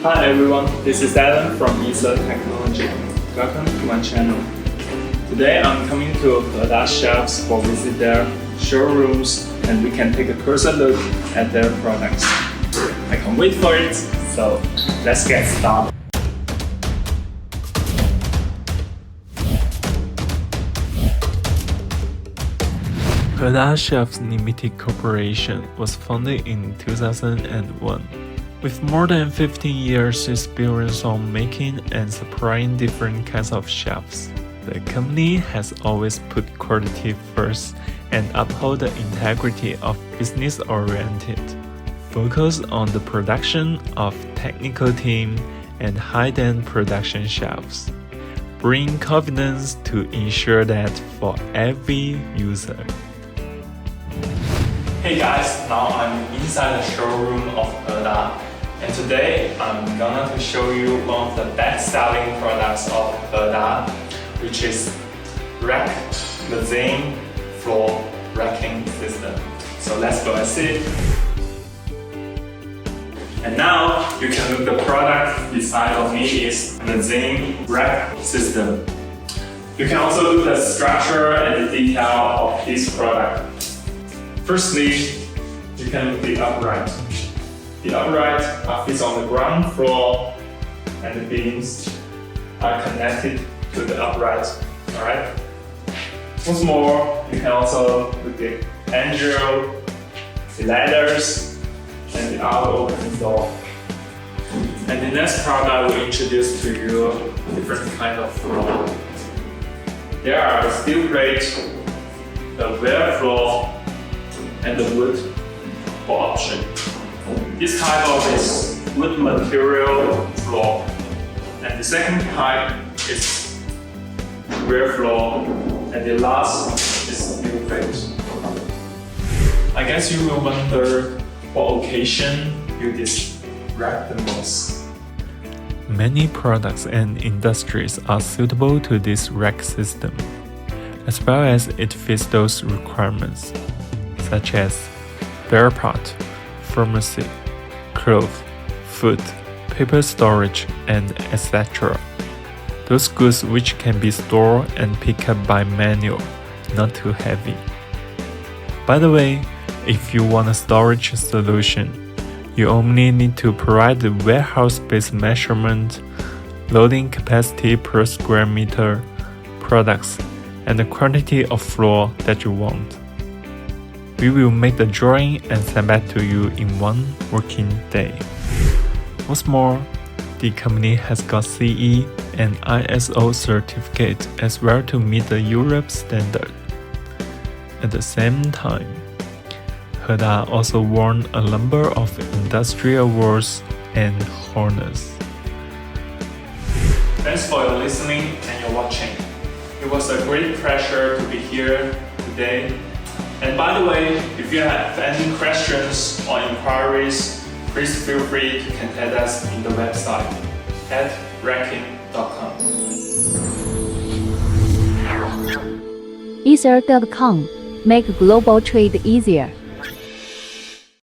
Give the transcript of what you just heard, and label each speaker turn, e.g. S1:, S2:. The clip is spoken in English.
S1: Hi everyone, this is Alan from Mezzanine Technology. Welcome to my channel. Today I'm coming to Heda chefs for visit their showrooms and we can take a closer look at their products. I can't wait for it, so let's get started.
S2: Heda Chefs Limited Corporation was founded in 2001. With more than 15 years experience on making and supplying different kinds of chefs, the company has always put quality first and uphold the integrity of business-oriented. Focus on the production of technical team and high-end production chefs. Bring confidence to ensure that for every user.
S1: Hey guys, now I'm inside the showroom of Heda, and today I'm gonna show you one of the best-selling products of Heda, which is Mezzanine floor racking system. So let's go and see. And now you can look the product beside of me is Mezzanine rack system. You can also look the structure and the detail of this product. Firstly, you can look the upright. The upright is on the ground floor and the beams are connected to the upright. Alright? What's more, you can also look the angel, the ladders, and the other open door. And the next product I will introduce to you different kind of floor. There are the steel plate, the ware floor, and the wood for option. This type of is wood material floor, and the second type is ware floor, and the last is steel plate. I guess you will wonder what occasion you rack the most.
S2: Many products and industries are suitable to this rack system, as well as it fits those requirements, such as bear pot, pharmacy, cloth, food, paper storage, and etc. Those goods which can be stored and picked up by manual, not too heavy. By the way, if you want a storage solution, you only need to provide the warehouse space measurement, loading capacity per square meter, products, and the quantity of floor that you want. We will make the drawing and send back to you in 1 working day. What's more, the company has got CE and ISO certificate as well to meet the Europe standard. At the same time, Heda also won a number of industry awards and honors.
S1: Thanks for your listening and your watching. It was a great pleasure to be here today. And by the way, if you have any questions or inquiries, please feel free to contact us in the website at racking.com.
S3: Ether.com. Make global trade easier.